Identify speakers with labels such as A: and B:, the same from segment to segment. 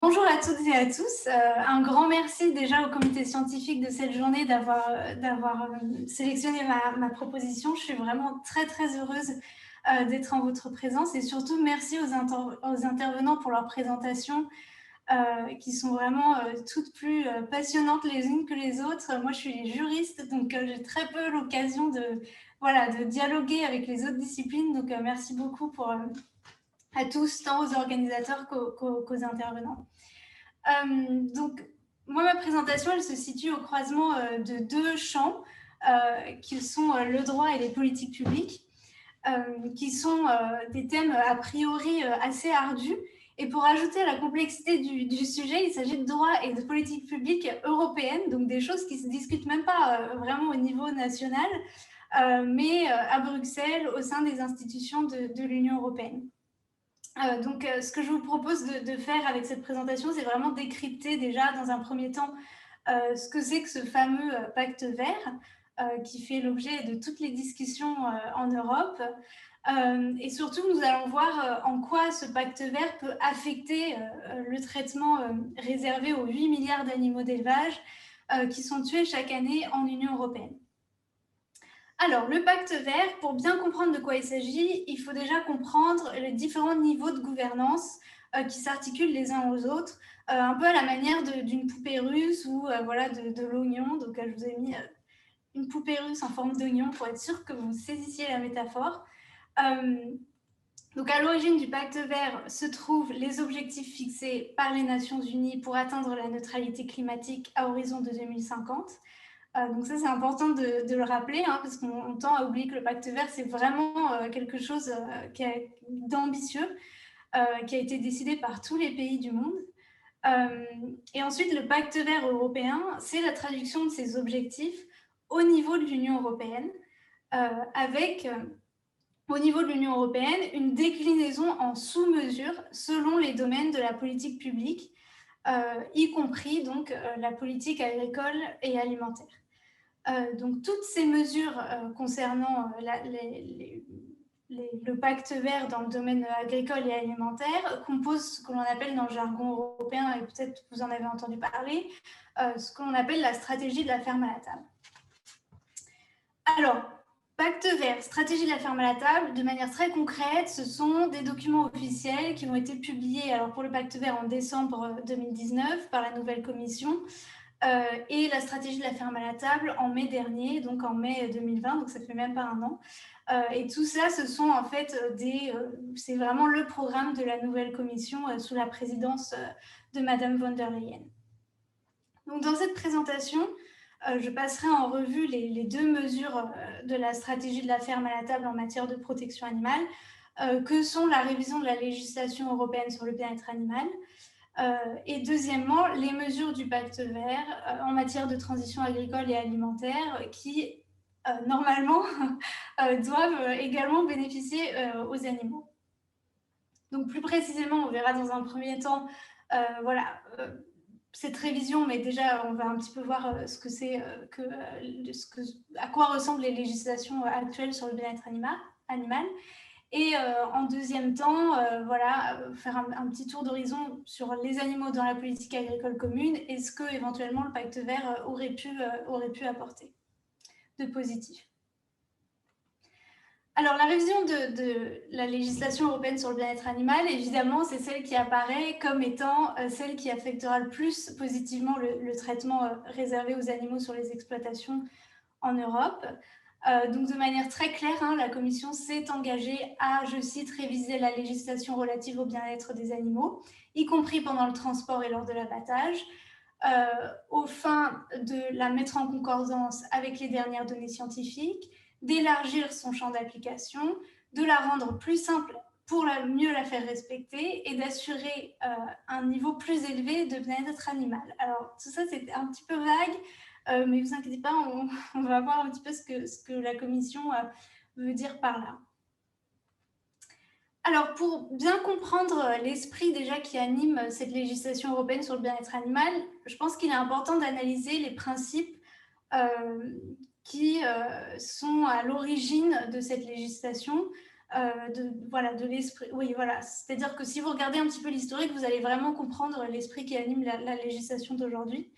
A: Bonjour à toutes et à tous. Un grand merci déjà au comité scientifique de cette journée d'avoir sélectionné ma proposition. Je suis vraiment très très heureuse d'être en votre présence et surtout merci aux intervenants pour leur présentation qui sont vraiment toutes plus passionnantes les unes que les autres. Moi je suis juriste donc j'ai très peu l'occasion de dialoguer avec les autres disciplines, donc merci beaucoup à tous, tant aux organisateurs qu'aux intervenants. Donc, moi, ma présentation, elle se situe au croisement de deux champs, qui sont le droit et les politiques publiques, qui sont des thèmes a priori assez ardus. Et pour ajouter à la complexité du sujet, il s'agit de droit et de politique publique européenne, donc des choses qui ne se discutent même pas vraiment au niveau national, mais à Bruxelles, au sein des institutions de l'Union européenne. Donc, ce que je vous propose de faire avec cette présentation, c'est vraiment décrypter déjà dans un premier temps ce que c'est que ce fameux pacte vert qui fait l'objet de toutes les discussions en Europe. Et surtout, nous allons voir en quoi ce pacte vert peut affecter le traitement réservé aux 8 milliards d'animaux d'élevage qui sont tués chaque année en Union européenne. Alors, le pacte vert, pour bien comprendre de quoi il s'agit, il faut déjà comprendre les différents niveaux de gouvernance qui s'articulent les uns aux autres, un peu à la manière d'une poupée russe ou de l'oignon. Donc, je vous ai mis une poupée russe en forme d'oignon pour être sûr que vous saisissiez la métaphore. Donc, à l'origine du pacte vert se trouvent les objectifs fixés par les Nations Unies pour atteindre la neutralité climatique à horizon de 2050. Donc ça, c'est important de le rappeler, parce qu'on tend à oublier que le pacte vert, c'est vraiment quelque chose d'ambitieux, qui a été décidé par tous les pays du monde. Et ensuite, le pacte vert européen, c'est la traduction de ces objectifs au niveau de l'Union européenne, avec, au niveau de l'Union européenne, une déclinaison en sous-mesures selon les domaines de la politique publique, y compris donc la politique agricole et alimentaire. Donc, toutes ces mesures concernant le pacte vert dans le domaine agricole et alimentaire composent ce que l'on appelle dans le jargon européen, et peut-être vous en avez entendu parler, ce que l'on appelle la stratégie de la ferme à la table. Alors, pacte vert, stratégie de la ferme à la table, de manière très concrète, ce sont des documents officiels qui ont été publiés alors pour le pacte vert en décembre 2019 par la nouvelle commission, et la stratégie de la ferme à la table en mai dernier, donc en mai 2020, donc ça fait même pas un an. Et tout ça, ce sont en fait c'est vraiment le programme de la nouvelle commission sous la présidence de Madame von der Leyen. Donc dans cette présentation, je passerai en revue les deux mesures de la stratégie de la ferme à la table en matière de protection animale, que sont la révision de la législation européenne sur le bien-être animal, et deuxièmement, les mesures du pacte vert en matière de transition agricole et alimentaire qui, normalement, doivent également bénéficier aux animaux. Donc, plus précisément, on verra dans un premier temps cette révision, mais déjà, on va un petit peu voir ce que c'est, à quoi ressemblent les législations actuelles sur le bien-être animal. Et en deuxième temps, faire un petit tour d'horizon sur les animaux dans la politique agricole commune et ce que éventuellement le pacte vert aurait pu apporter de positif. Alors, la révision de la législation européenne sur le bien-être animal, évidemment, c'est celle qui apparaît comme étant celle qui affectera le plus positivement le traitement réservé aux animaux sur les exploitations en Europe. Donc, de manière très claire, la Commission s'est engagée à, je cite, réviser la législation relative au bien-être des animaux, y compris pendant le transport et lors de l'abattage, aux fins de la mettre en concordance avec les dernières données scientifiques, d'élargir son champ d'application, de la rendre plus simple pour mieux la faire respecter et d'assurer un niveau plus élevé de bien-être animal. Alors, tout ça, c'est un petit peu vague, mais ne vous inquiétez pas, on va voir un petit peu ce que la Commission veut dire par là. Alors, pour bien comprendre l'esprit déjà qui anime cette législation européenne sur le bien-être animal, je pense qu'il est important d'analyser les principes qui sont à l'origine de cette législation, de l'esprit. Oui, voilà. C'est-à-dire que si vous regardez un petit peu l'historique, vous allez vraiment comprendre l'esprit qui anime la législation d'aujourd'hui.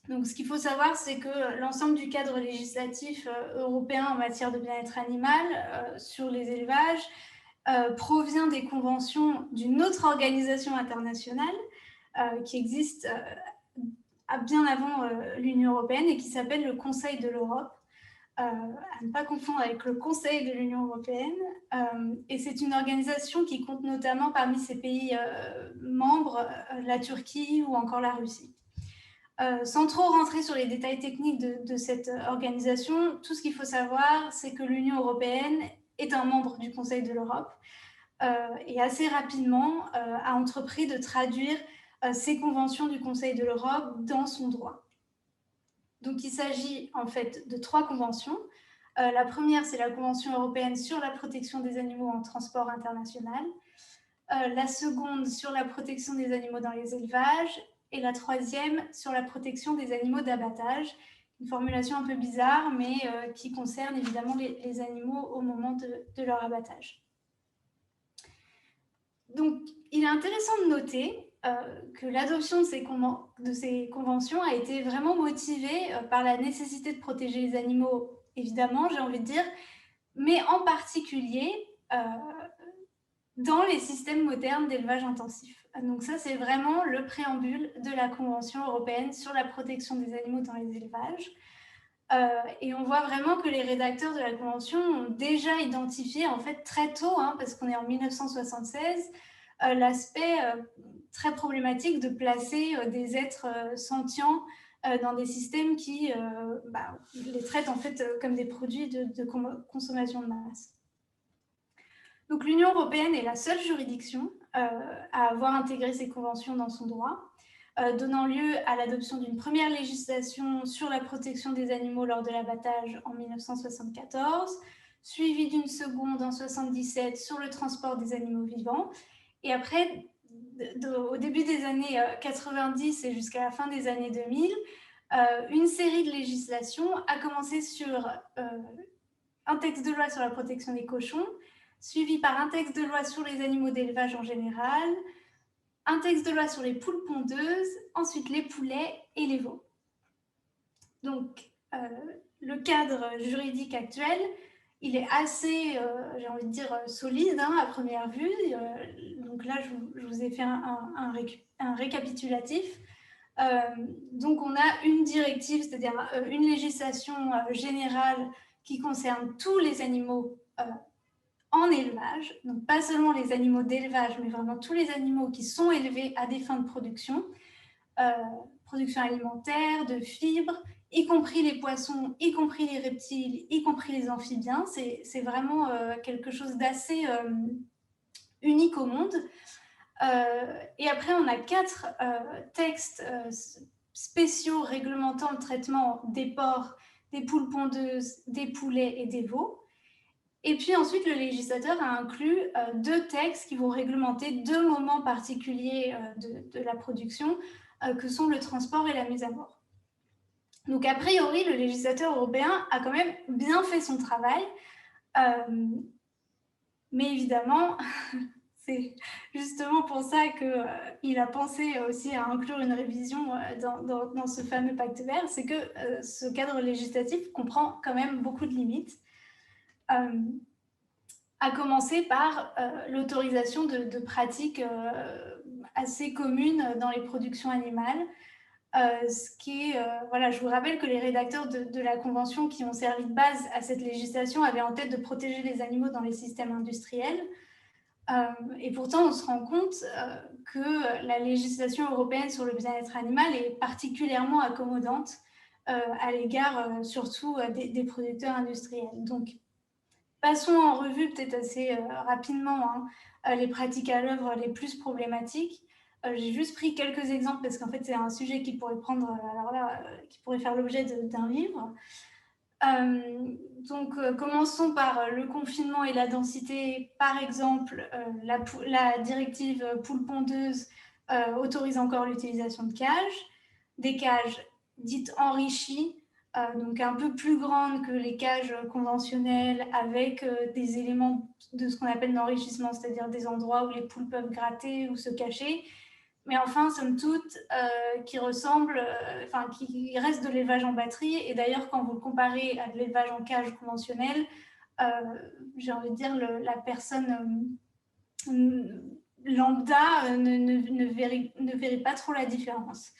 A: Donc, ce qu'il faut savoir, c'est que l'ensemble du cadre législatif européen en matière de bien-être animal sur les élevages provient des conventions d'une autre organisation internationale qui existe bien avant l'Union européenne et qui s'appelle le Conseil de l'Europe. À ne pas confondre avec le Conseil de l'Union européenne. Et c'est une organisation qui compte notamment parmi ses pays membres la Turquie ou encore la Russie. Sans trop rentrer sur les détails techniques de cette organisation, tout ce qu'il faut savoir, c'est que l'Union européenne est un membre du Conseil de l'Europe et assez rapidement a entrepris de traduire ces conventions du Conseil de l'Europe dans son droit. Donc, il s'agit en fait de 3 conventions. La première, c'est la Convention européenne sur la protection des animaux en transport international. La seconde, sur la protection des animaux dans les élevages. Et la troisième, sur la protection des animaux d'abattage. Une formulation un peu bizarre, mais qui concerne évidemment les animaux au moment de leur abattage. Donc, il est intéressant de noter que l'adoption de ces conventions a été vraiment motivée par la nécessité de protéger les animaux, évidemment, j'ai envie de dire, mais en particulier dans les systèmes modernes d'élevage intensif. Donc ça, c'est vraiment le préambule de la Convention européenne sur la protection des animaux dans les élevages. Et on voit vraiment que les rédacteurs de la Convention ont déjà identifié, en fait, très tôt, parce qu'on est en 1976, l'aspect très problématique de placer des êtres sentients dans des systèmes qui les traitent en fait comme des produits de consommation de masse. Donc l'Union européenne est la seule juridiction à avoir intégré ces conventions dans son droit, donnant lieu à l'adoption d'une première législation sur la protection des animaux lors de l'abattage en 1974, suivie d'une seconde en 1977 sur le transport des animaux vivants. Et après, au début des années 90 et jusqu'à la fin des années 2000, une série de législations a commencé sur un texte de loi sur la protection des cochons, suivi par un texte de loi sur les animaux d'élevage en général, un texte de loi sur les poules pondeuses, ensuite les poulets et les veaux. Donc, le cadre juridique actuel, il est assez, j'ai envie de dire, solide à première vue. Donc là, je vous ai fait un récapitulatif. Donc, on a une directive, c'est-à-dire une législation générale qui concerne tous les animaux en élevage, donc pas seulement les animaux d'élevage, mais vraiment tous les animaux qui sont élevés à des fins de production alimentaire, de fibres, y compris les poissons, y compris les reptiles, y compris les amphibiens. C'est vraiment quelque chose d'assez unique au monde. Et après, on a 4 textes spéciaux réglementant le traitement des porcs, des poules pondeuses, des poulets et des veaux. Et puis ensuite, le législateur a inclus 2 textes qui vont réglementer 2 moments particuliers de la production, que sont le transport et la mise à mort. Donc, a priori, le législateur européen a quand même bien fait son travail, mais évidemment, c'est justement pour ça qu'il a pensé aussi à inclure une révision dans ce fameux pacte vert, c'est que ce cadre législatif comprend quand même beaucoup de limites. À commencer par l'autorisation de pratiques assez communes dans les productions animales. Ce qui est, je vous rappelle que les rédacteurs de la Convention qui ont servi de base à cette législation avaient en tête de protéger les animaux dans les systèmes industriels. Et pourtant, on se rend compte que la législation européenne sur le bien-être animal est particulièrement accommodante à l'égard surtout des producteurs industriels. Donc, passons en revue peut-être assez rapidement les pratiques à l'œuvre les plus problématiques. J'ai juste pris quelques exemples parce qu'en fait, c'est un sujet qui pourrait qui pourrait faire l'objet d'un livre. Commençons par le confinement et la densité. Par exemple, la directive poules pondeuses autorise encore l'utilisation de cages, des cages dites enrichies donc un peu plus grande que les cages conventionnelles, avec des éléments de ce qu'on appelle l'enrichissement, c'est-à-dire des endroits où les poules peuvent gratter ou se cacher, mais enfin, somme toute, qui ressemble, qui reste de l'élevage en batterie. Et d'ailleurs, quand vous le comparez à de l'élevage en cage conventionnel, j'ai envie de dire, la personne lambda ne verrait pas trop la différence.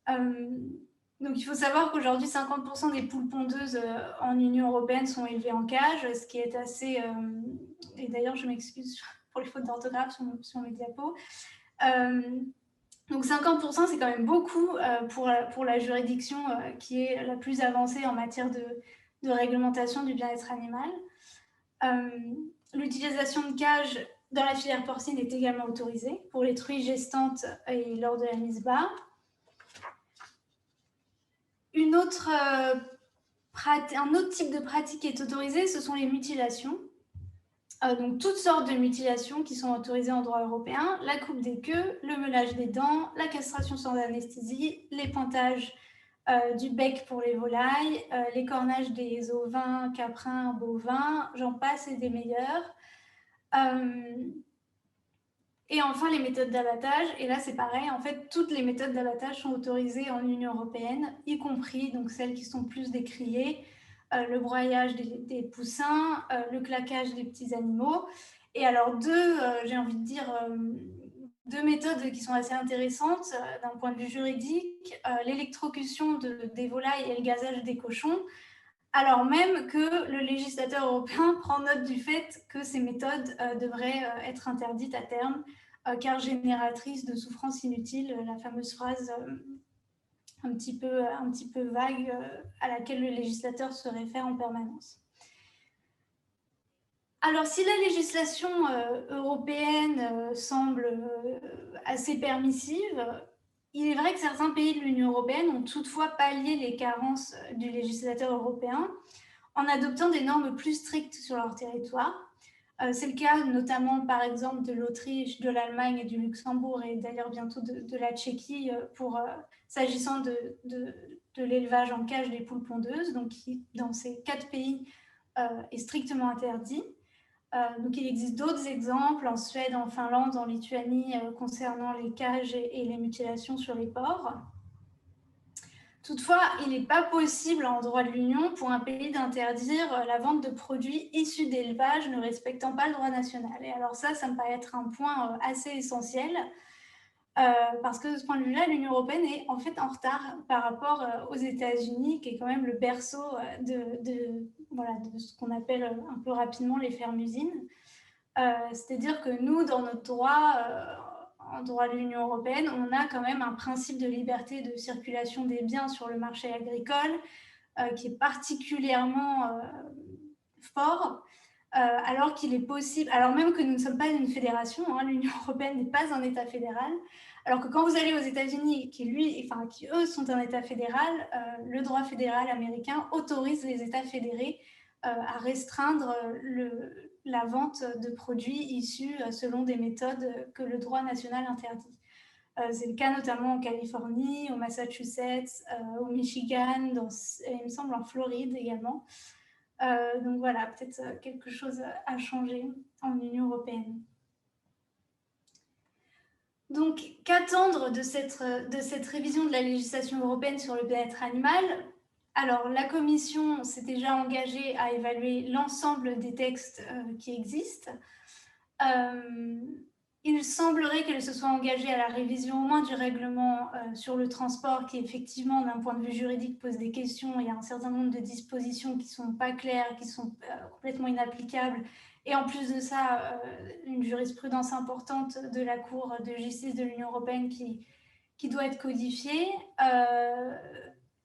A: Donc, il faut savoir qu'aujourd'hui, 50% des poules pondeuses en Union européenne sont élevées en cage, ce qui est assez... et d'ailleurs, je m'excuse pour les fautes d'orthographe sur mes diapos. Donc 50%, c'est quand même beaucoup pour la juridiction qui est la plus avancée en matière de réglementation du bien-être animal. L'utilisation de cages dans la filière porcine est également autorisée pour les truies gestantes et lors de la mise bas. Un autre type de pratique qui est autorisé, ce sont les mutilations. Donc toutes sortes de mutilations qui sont autorisées en droit européen, la coupe des queues, le meulage des dents, la castration sans anesthésie, l'épantage du bec pour les volailles, l'écornage des ovins, caprins, bovins, j'en passe et des meilleurs. Et enfin, les méthodes d'abattage. Et là, c'est pareil. En fait, toutes les méthodes d'abattage sont autorisées en Union européenne, y compris donc, celles qui sont plus décriées, le broyage des poussins, le claquage des petits animaux. Et alors, j'ai envie de dire, deux méthodes qui sont assez intéressantes d'un point de vue juridique, l'électrocution des volailles et le gazage des cochons, alors même que le législateur européen prend note du fait que ces méthodes devraient être interdites à terme, car génératrices de souffrances inutiles, la fameuse phrase un petit peu vague à laquelle le législateur se réfère en permanence. Alors, si la législation européenne semble assez permissive, il est vrai que certains pays de l'Union européenne ont toutefois pallié les carences du législateur européen en adoptant des normes plus strictes sur leur territoire. C'est le cas notamment, par exemple, de l'Autriche, de l'Allemagne et du Luxembourg, et d'ailleurs bientôt de la Tchéquie, s'agissant de l'élevage en cage des poules pondeuses, donc qui, dans ces 4 pays, est strictement interdit. Donc il existe d'autres exemples en Suède, en Finlande, en Lituanie, concernant les cages et les mutilations sur les porcs. Toutefois, il n'est pas possible en droit de l'Union pour un pays d'interdire la vente de produits issus d'élevage ne respectant pas le droit national. Et alors ça me paraît être un point assez essentiel, parce que de ce point de vue-là, l'Union européenne est en fait en retard par rapport aux États-Unis, qui est quand même le berceau de ce qu'on appelle un peu rapidement les fermes-usines. C'est-à-dire que nous, dans notre droit, en droit de l'Union européenne, on a quand même un principe de liberté de circulation des biens sur le marché agricole qui est particulièrement fort, alors qu'il est possible, alors même que nous ne sommes pas une fédération, hein, l'Union européenne n'est pas un État fédéral, alors que quand vous allez aux États-Unis, qui eux sont un État fédéral, le droit fédéral américain autorise les États fédérés à restreindre la vente de produits issus selon des méthodes que le droit national interdit. C'est le cas notamment en Californie, au Massachusetts, au Michigan, et il me semble en Floride également. Donc voilà, peut-être quelque chose à changer en Union européenne. Donc, qu'attendre de cette révision de la législation européenne sur le bien-être animal ? Alors, la Commission s'est déjà engagée à évaluer l'ensemble des textes qui existent. Il semblerait qu'elle se soit engagée à la révision au moins du règlement sur le transport, qui effectivement, d'un point de vue juridique, pose des questions. Il y a un certain nombre de dispositions qui ne sont pas claires, qui sont complètement inapplicables. Et en plus de ça, une jurisprudence importante de la Cour de justice de l'Union européenne qui doit être codifiée.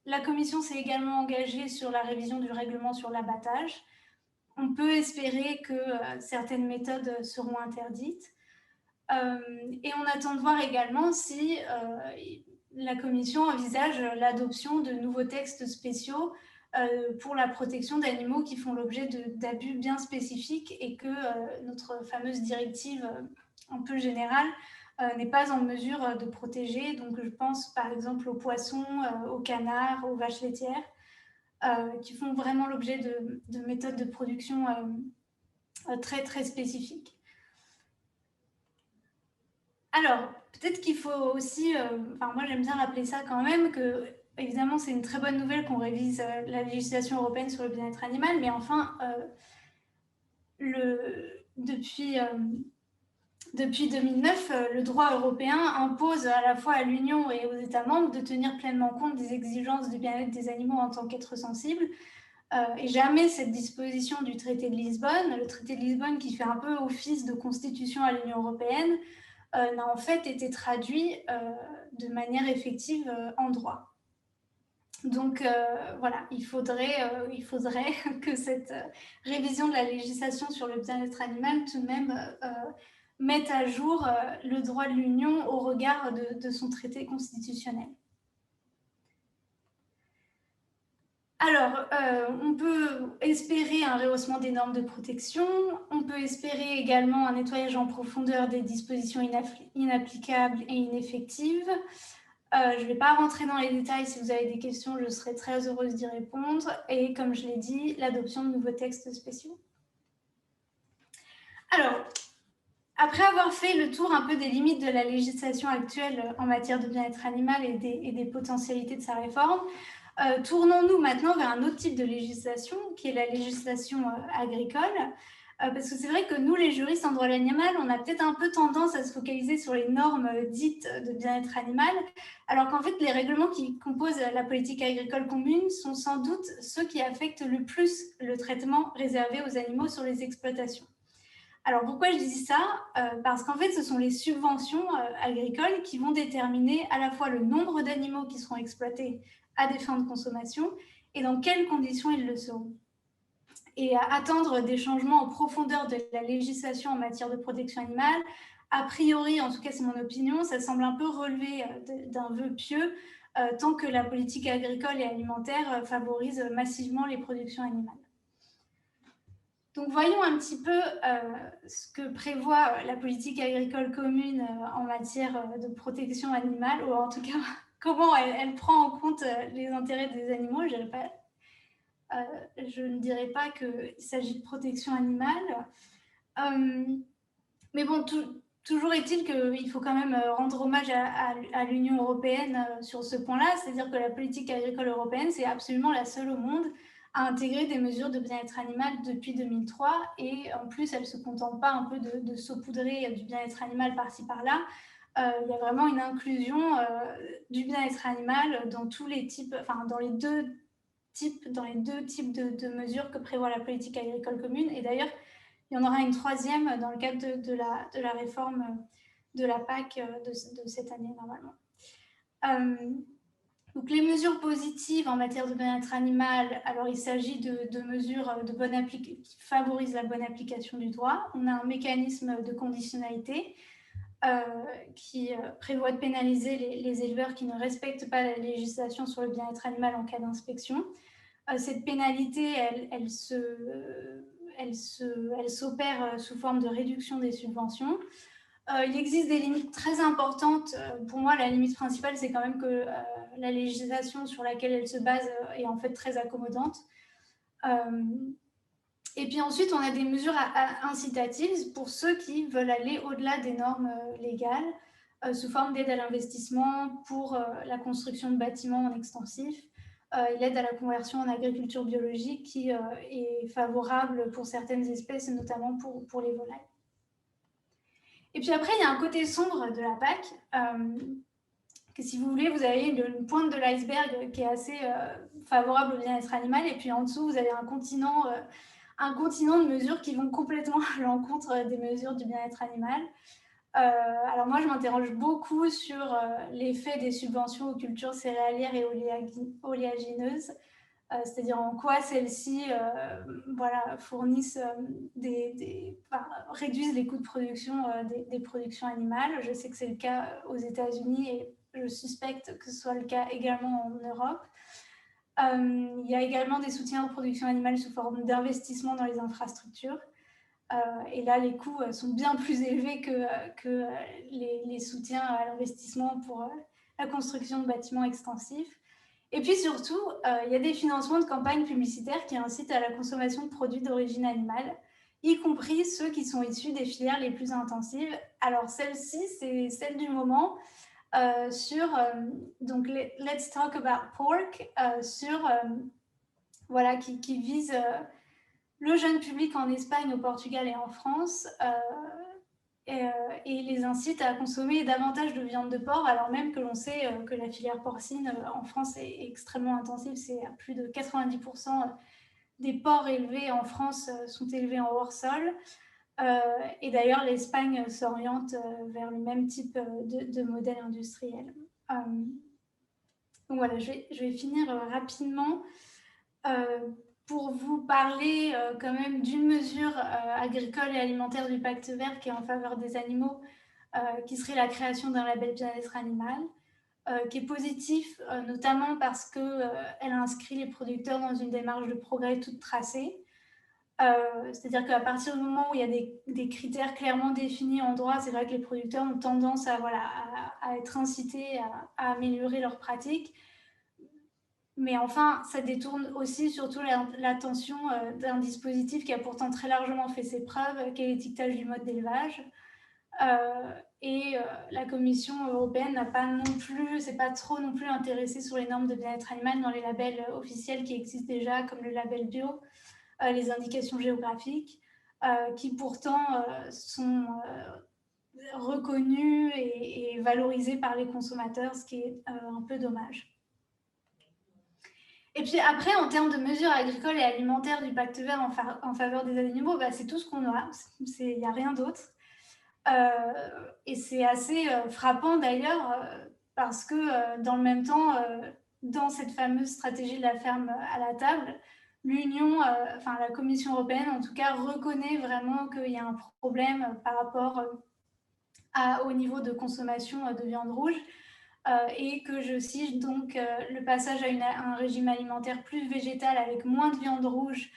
A: La Commission s'est également engagée sur la révision du règlement sur l'abattage. On peut espérer que certaines méthodes seront interdites. Et on attend de voir également si la Commission envisage l'adoption de nouveaux textes spéciaux pour la protection d'animaux qui font l'objet d'abus bien spécifiques et que notre fameuse directive un peu générale n'est pas en mesure de protéger. Donc je pense par exemple aux poissons, aux canards, aux vaches laitières. qui font vraiment l'objet de méthodes de production très, très spécifiques. Alors, peut-être qu'il faut aussi, moi j'aime bien rappeler ça quand même, que évidemment c'est une très bonne nouvelle qu'on révise la législation européenne sur le bien-être animal, mais enfin, depuis 2009, le droit européen impose à la fois à l'Union et aux États membres de tenir pleinement compte des exigences du bien-être des animaux en tant qu'êtres sensibles. Et jamais cette disposition du traité de Lisbonne, le traité de Lisbonne qui fait un peu office de constitution à l'Union européenne, n'a en fait été traduit de manière effective en droit. Donc voilà, il faudrait que cette révision de la législation sur le bien-être animal tout de même mette à jour le droit de l'Union au regard de son traité constitutionnel. Alors, on peut espérer un rehaussement des normes de protection, on peut espérer également un nettoyage en profondeur des dispositions inapplicables et ineffectives. Je ne vais pas rentrer dans les détails, si vous avez des questions, je serai très heureuse d'y répondre. Et comme je l'ai dit, l'adoption de nouveaux textes spéciaux. Alors, après avoir fait le tour un peu des limites de la législation actuelle en matière de bien-être animal et des potentialités de sa réforme, tournons-nous maintenant vers un autre type de législation, qui est la législation agricole. Parce que c'est vrai que nous, les juristes en droit de l'animal, on a peut-être un peu tendance à se focaliser sur les normes dites de bien-être animal, alors qu'en fait, les règlements qui composent la politique agricole commune sont sans doute ceux qui affectent le plus le traitement réservé aux animaux sur les exploitations. Alors, pourquoi je dis ça ? Parce qu'en fait, ce sont les subventions agricoles qui vont déterminer à la fois le nombre d'animaux qui seront exploités à des fins de consommation et dans quelles conditions ils le seront. Et à attendre des changements en profondeur de la législation en matière de protection animale, a priori, en tout cas c'est mon opinion, ça semble un peu relever d'un vœu pieux, tant que la politique agricole et alimentaire favorise massivement les productions animales. Donc voyons un petit peu ce que prévoit la politique agricole commune en matière de protection animale, ou en tout cas comment elle prend en compte les intérêts des animaux. Je ne dirais pas qu'il s'agit de protection animale. Mais bon, toujours est-il qu'il faut quand même rendre hommage à l'Union européenne sur ce point-là, c'est-à-dire que la politique agricole européenne, c'est absolument la seule au monde à intégrer des mesures de bien-être animal depuis 2003, et en plus, elle ne se contente pas un peu de saupoudrer du bien-être animal par-ci par-là. Il y a vraiment une inclusion du bien-être animal dans tous les types, enfin dans les deux types de mesures que prévoit la politique agricole commune. Et d'ailleurs, il y en aura une troisième dans le cadre de la réforme de la PAC de cette année, normalement. Donc, les mesures positives en matière de bien-être animal, alors il s'agit de mesures qui favorisent la bonne application du droit. On a un mécanisme de conditionnalité qui prévoit de pénaliser les éleveurs qui ne respectent pas la législation sur le bien-être animal en cas d'inspection. Cette pénalité, elle s'opère sous forme de réduction des subventions. Il existe des limites très importantes. Pour moi, la limite principale, c'est quand même que la législation sur laquelle elle se base est en fait très accommodante. Et puis ensuite, on a des mesures incitatives pour ceux qui veulent aller au-delà des normes légales, sous forme d'aide à l'investissement pour la construction de bâtiments en extensif, l'aide à la conversion en agriculture biologique qui est favorable pour certaines espèces, et notamment pour les volailles. Et puis après, il y a un côté sombre de la PAC, que si vous voulez, vous avez une pointe de l'iceberg qui est assez favorable au bien-être animal, et puis en dessous, vous avez un continent de mesures qui vont complètement à l'encontre des mesures du bien-être animal. Alors moi, je m'interroge beaucoup sur l'effet des subventions aux cultures céréalières et oléagineuses, c'est-à-dire en quoi celles-ci fournissent réduisent les coûts de production des productions animales. Je sais que c'est le cas aux États-Unis et je suspecte que ce soit le cas également en Europe. Il y a également des soutiens aux productions animales sous forme d'investissement dans les infrastructures. Et là, les coûts sont bien plus élevés que les soutiens à l'investissement pour la construction de bâtiments extensifs. Et puis surtout, il y a des financements de campagnes publicitaires qui incitent à la consommation de produits d'origine animale, y compris ceux qui sont issus des filières les plus intensives. Alors celle-ci, c'est celle du moment sur donc Let's Talk About Pork, voilà, qui vise le jeune public en Espagne, au Portugal et en France, et les incite à consommer davantage de viande de porc, alors même que l'on sait que la filière porcine en France est extrêmement intensive. C'est à plus de 90% des porcs élevés en France sont élevés en hors-sol. Et d'ailleurs, l'Espagne s'oriente vers le même type de modèle industriel. Donc voilà, je vais finir rapidement pour vous parler quand même d'une mesure agricole et alimentaire du Pacte vert qui est en faveur des animaux, qui serait la création d'un label bien-être animal, qui est positif notamment parce qu'elle inscrit les producteurs dans une démarche de progrès toute tracée. C'est-à-dire qu'à partir du moment où il y a des critères clairement définis en droit, c'est vrai que les producteurs ont tendance à être incités à améliorer leurs pratiques. Mais enfin, ça détourne aussi surtout l'attention d'un dispositif qui a pourtant très largement fait ses preuves, qui est l'étiquetage du mode d'élevage. La Commission européenne n'a pas non plus, c'est pas trop non plus intéressée sur les normes de bien-être animal dans les labels officiels qui existent déjà, comme le label bio, les indications géographiques, qui pourtant sont reconnues et valorisées par les consommateurs, ce qui est un peu dommage. Et puis après, en termes de mesures agricoles et alimentaires du Pacte vert en faveur des animaux, bah, c'est tout ce qu'on a, il n'y a rien d'autre. Et c'est assez frappant d'ailleurs, parce que dans le même temps, dans cette fameuse stratégie de la ferme à la table, la Commission européenne en tout cas, reconnaît vraiment qu'il y a un problème par rapport au niveau de consommation de viande rouge. Et que je cite donc le passage à un régime alimentaire plus végétal avec moins de viande rouge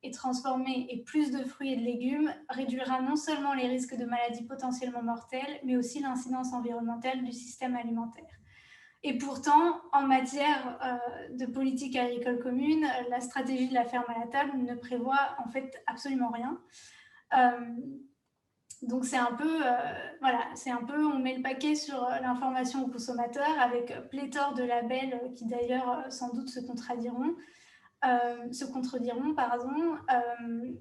A: et transformée et plus de fruits et de légumes réduira non seulement les risques de maladies potentiellement mortelles, mais aussi l'incidence environnementale du système alimentaire. Et pourtant, en matière de politique agricole commune, la stratégie de la ferme à la table ne prévoit en fait absolument rien. Donc c'est un peu, on met le paquet sur l'information aux consommateurs avec pléthore de labels qui d'ailleurs sans doute se contrediront. Il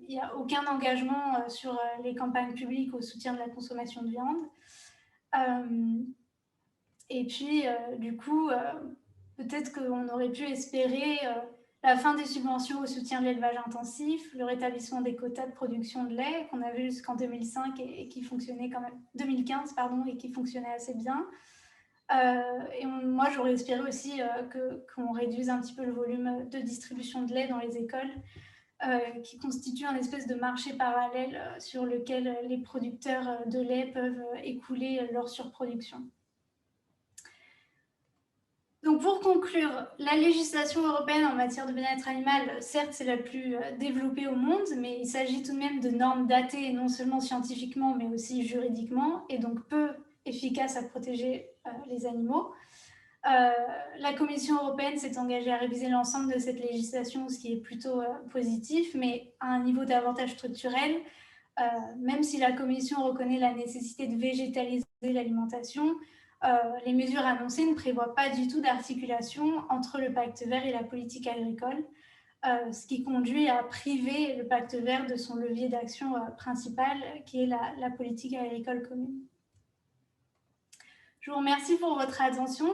A: n'y a aucun engagement sur les campagnes publiques au soutien de la consommation de viande. Et puis, du coup, peut-être qu'on aurait pu espérer la fin des subventions au soutien de l'élevage intensif, le rétablissement des quotas de production de lait qu'on avait jusqu'en 2005 et qui fonctionnait quand même 2015 et qui fonctionnait assez bien. Moi, j'aurais espéré aussi qu'on réduise un petit peu le volume de distribution de lait dans les écoles, qui constitue un espèce de marché parallèle sur lequel les producteurs de lait peuvent écouler leur surproduction. Donc pour conclure, la législation européenne en matière de bien-être animal, certes, c'est la plus développée au monde, mais il s'agit tout de même de normes datées non seulement scientifiquement, mais aussi juridiquement, et donc peu efficaces à protéger les animaux. La Commission européenne s'est engagée à réviser l'ensemble de cette législation, ce qui est plutôt positif, mais à un niveau davantage structurel, même si la Commission reconnaît la nécessité de végétaliser l'alimentation, les mesures annoncées ne prévoient pas du tout d'articulation entre le Pacte vert et la politique agricole, ce qui conduit à priver le Pacte vert de son levier d'action principal, qui est la politique agricole commune. Je vous remercie pour votre attention.